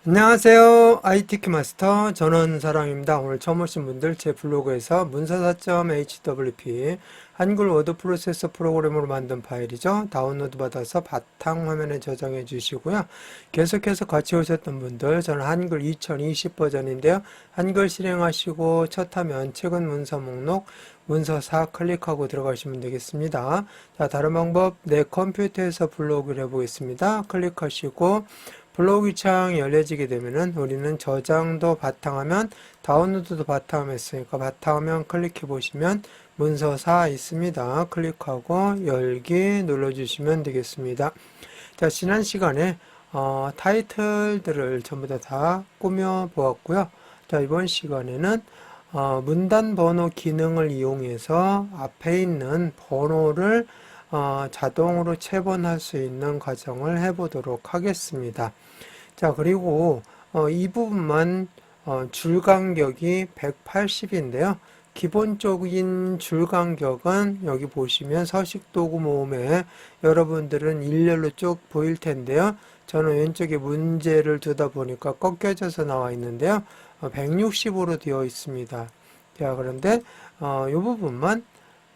안녕하세요. ITK 마스터 전원사랑입니다. 오늘 처음 오신 분들 제 블로그에서 문서사.hwp 한글 워드 프로세서 프로그램으로 만든 파일이죠. 다운로드 받아서 바탕 화면에 저장해 주시고요. 계속해서 같이 오셨던 분들 저는 한글 2020 버전인데요. 한글 실행하시고 첫 화면 최근 문서 목록 문서4 클릭하고 들어가시면 되겠습니다. 자, 다른 방법 내 컴퓨터에서 블로그를 해보겠습니다. 클릭하시고 블로그 창이 열려지게 되면은 우리는 저장도 바탕화면, 다운로드도 바탕화면 있으니까 바탕화면 클릭해 보시면 문서4 있습니다. 클릭하고 열기 눌러주시면 되겠습니다. 자, 지난 시간에 타이틀들을 전부 다 꾸며 보았고요. 자, 이번 시간에는 문단 번호 기능을 이용해서 앞에 있는 번호를 자동으로 체본할 수 있는 과정을 해보도록 하겠습니다. 자, 그리고 이 부분만 줄 간격이 180인데요. 기본적인 줄 간격은 여기 보시면 서식도구 모음에 여러분들은 일렬로 쭉 보일 텐데요. 저는 왼쪽에 문제를 두다 보니까 꺾여져서 나와 있는데요. 160으로 되어 있습니다. 자, 그런데 이 부분만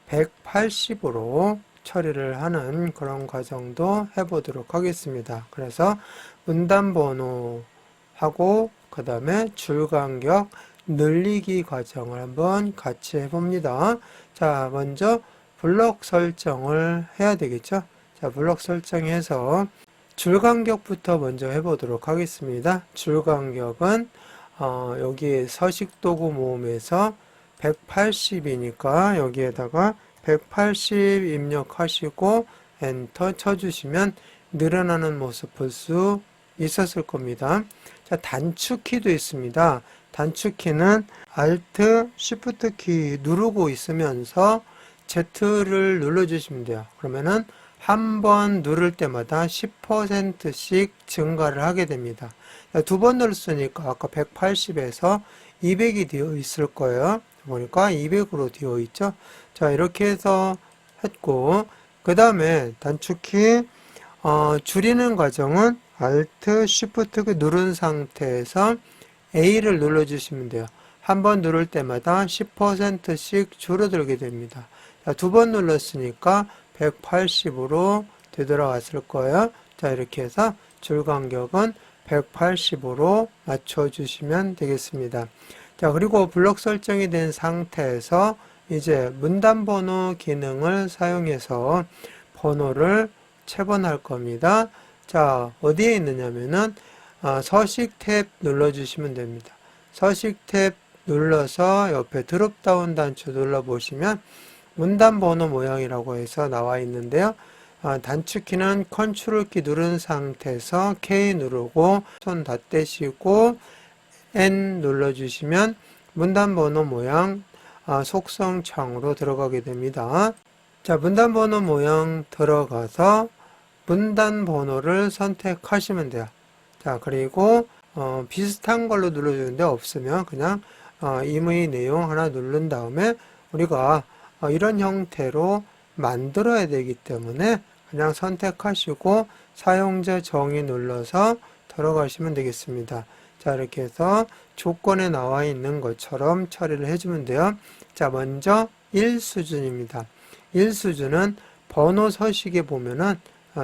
180으로 처리를 하는 그런 과정도 해보도록 하겠습니다. 그래서 문단 번호하고 그 다음에 줄 간격 늘리기 과정을 한번 같이 해봅니다. 자, 먼저 블록 설정을 해야 되겠죠. 자, 블록 설정해서 줄 간격부터 먼저 해보도록 하겠습니다. 줄 간격은 여기 서식도구 모음에서 180이니까 여기에다가 180 입력하시고 엔터 쳐주시면 늘어나는 모습 볼 수 있었을 겁니다. 자, 단축키도 있습니다. 단축키는 Alt, Shift 키 누르고 있으면서 Z를 눌러주시면 돼요. 그러면은 한 번 누를 때마다 10%씩 증가를 하게 됩니다. 두 번 눌렀으니까 아까 180에서 200이 되어 있을 거예요. 보니까 200으로 되어 있죠. 자, 이렇게 해서 했고, 그 다음에 단축키 줄이는 과정은 Alt, Shift 누른 상태에서 A를 눌러주시면 돼요. 한 번 누를 때마다 10%씩 줄어들게 됩니다. 자, 두 번 눌렀으니까 180으로 되돌아왔을 거예요. 자, 이렇게 해서 줄 간격은 180으로 맞춰주시면 되겠습니다. 자, 그리고 블록 설정이 된 상태에서 이제 문단 번호 기능을 사용해서 번호를 체본할 겁니다. 자, 어디에 있느냐면은 서식 탭 눌러주시면 됩니다. 서식 탭 눌러서 옆에 드롭다운 단추 눌러보시면 문단 번호 모양이라고 해서 나와 있는데요. 단축키는 컨트롤 키 누른 상태에서 K 누르고 손 다 떼시고 N 눌러주시면 문단 번호 모양 속성 창으로 들어가게 됩니다. 자, 문단 번호 모양 들어가서 문단 번호를 선택하시면 돼요. 자, 그리고 비슷한 걸로 눌러주는데 없으면 그냥 임의 내용 하나 누른 다음에 우리가 이런 형태로 만들어야 되기 때문에 그냥 선택하시고 사용자 정의 눌러서 들어가시면 되겠습니다. 자, 이렇게 해서 조건에 나와 있는 것처럼 처리를 해주면 돼요. 자, 먼저 1수준입니다. 1수준은 번호 서식에 보면은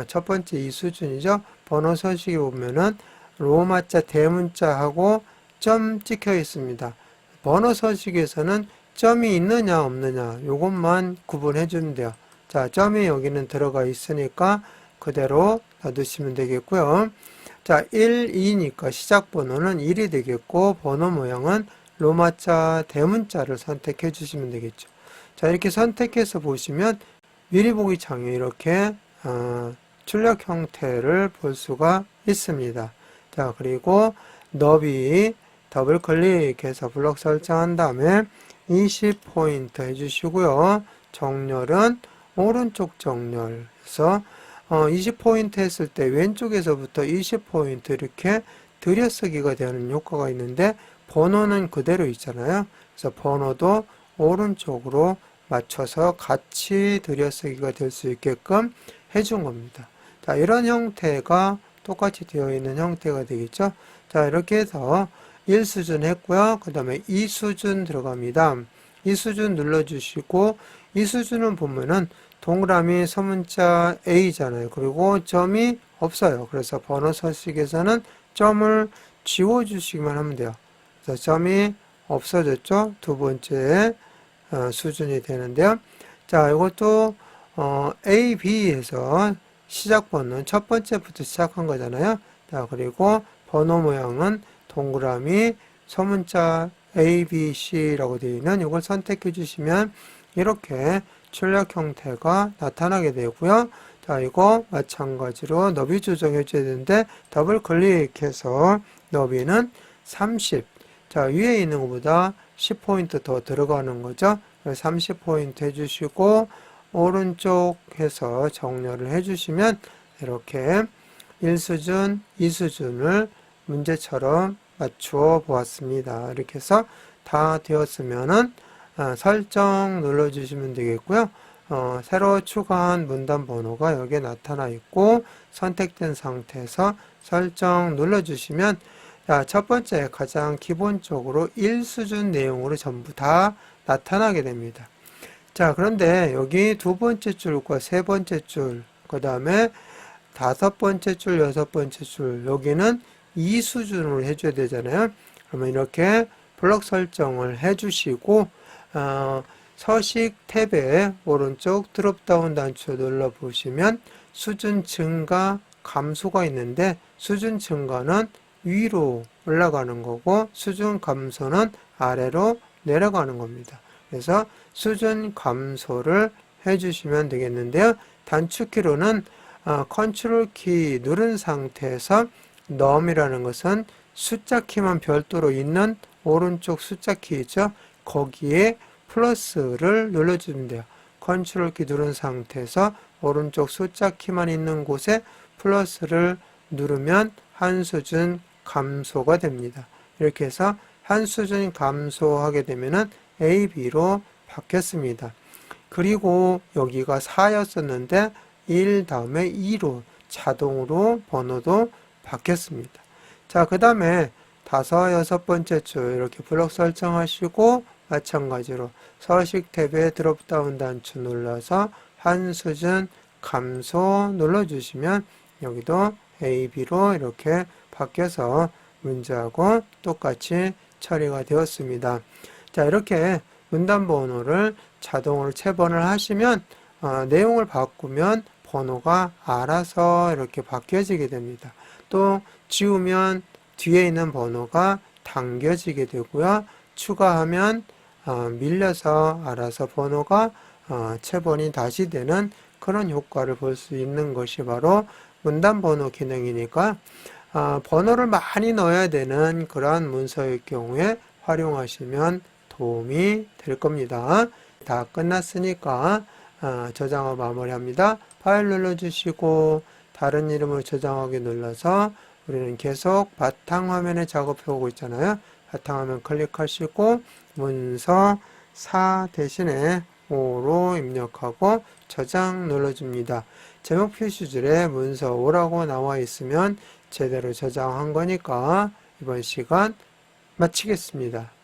첫 번째 2수준이죠. 번호 서식에 보면은 로마자 대문자하고 점 찍혀 있습니다. 번호 서식에서는 점이 있느냐 없느냐 요것만 구분해 주면 돼요. 자, 점이 여기는 들어가 있으니까 그대로 놔두시면 되겠고요. 자, 1, 2니까 시작 번호는 1이 되겠고 번호 모양은 로마자 대문자를 선택해 주시면 되겠죠. 자, 이렇게 선택해서 보시면 미리 보기 창에 이렇게 출력 형태를 볼 수가 있습니다. 자, 그리고 너비 더블 클릭해서 블록 설정한 다음에 20포인트 해주시고요. 정렬은 오른쪽 정렬해서 20포인트 했을 때 왼쪽에서부터 20포인트 이렇게 들여쓰기가 되는 효과가 있는데 번호는 그대로 있잖아요. 그래서 번호도 오른쪽으로 맞춰서 같이 들여쓰기가 될 수 있게끔 해준 겁니다. 자, 이런 형태가 똑같이 되어 있는 형태가 되겠죠. 자, 이렇게 해서 1수준 했고요. 그 다음에 2수준 들어갑니다. 2수준 눌러주시고 2수준은 보면은 동그라미 소문자 A잖아요. 그리고 점이 없어요. 그래서 번호 서식에서는 점을 지워주시기만 하면 돼요. 그래서 점이 없어졌죠. 두 번째 수준이 되는데요. 자, 이것도 A, B에서 시작 번호는 첫 번째부터 시작한 거잖아요. 자, 그리고 번호 모양은 동그라미 소문자 A, B, C라고 되어 있는 이걸 선택해 주시면 이렇게 출력 형태가 나타나게 되고요. 자, 이거 마찬가지로 너비 조정해 줘야 되는데 더블 클릭해서 너비는 30. 자, 위에 있는 것보다 10포인트 더 들어가는 거죠. 30포인트 해주시고 오른쪽 해서 정렬을 해주시면 이렇게 1수준, 2수준을 문제처럼 맞추어 보았습니다. 이렇게 해서 다 되었으면은 설정 눌러주시면 되겠고요. 새로 추가한 문단 번호가 여기에 나타나 있고 선택된 상태에서 설정 눌러주시면 첫 번째 가장 기본적으로 1수준 내용으로 전부 다 나타나게 됩니다. 자, 그런데 여기 두 번째 줄과 세 번째 줄, 그 다음에 다섯 번째 줄, 여섯 번째 줄, 여기는 2수준으로 해줘야 되잖아요. 그러면 이렇게 블록 설정을 해주시고 서식 탭에 오른쪽 드롭다운 단추 눌러보시면 수준 증가, 감소가 있는데 수준 증가는 위로 올라가는 거고 수준 감소는 아래로 내려가는 겁니다. 그래서 수준 감소를 해주시면 되겠는데요. 단축키로는 컨트롤 키 누른 상태에서 num이라는 것은 숫자 키만 별도로 있는 오른쪽 숫자 키 있죠. 거기에 플러스를 눌러주면 돼요. 컨트롤 키 누른 상태에서 오른쪽 숫자 키만 있는 곳에 플러스를 누르면 한 수준 감소가 됩니다. 이렇게 해서 한 수준 감소하게 되면은 A, B로 바뀌었습니다. 그리고 여기가 4였었는데 1 다음에 2로 자동으로 번호도 바뀌었습니다. 자, 그 다음에 다섯, 여섯 번째 줄 이렇게 블록 설정하시고 마찬가지로 서식 탭에 드롭다운 단추 눌러서 한 수준 감소 눌러주시면 여기도 A, B로 이렇게 바뀌어서 문제하고 똑같이 처리가 되었습니다. 자, 이렇게 문단 번호를 자동으로 체번을 하시면 내용을 바꾸면 번호가 알아서 이렇게 바뀌어지게 됩니다. 또 지우면 뒤에 있는 번호가 당겨지게 되고요. 추가하면 밀려서 알아서 번호가 체번이 다시 되는 그런 효과를 볼 수 있는 것이 바로 문단 번호 기능이니까 번호를 많이 넣어야 되는 그러한 문서일 경우에 활용하시면 도움이 될 겁니다. 다 끝났으니까 저장을 마무리합니다. 파일 눌러주시고 다른 이름으로 저장하기 눌러서 우리는 계속 바탕화면에 작업해 오고 있잖아요. 바탕화면 클릭하시고 문서 4 대신에 5로 입력하고 저장 눌러줍니다. 제목 표시줄에 문서 5라고 나와 있으면 제대로 저장한 거니까 이번 시간 마치겠습니다.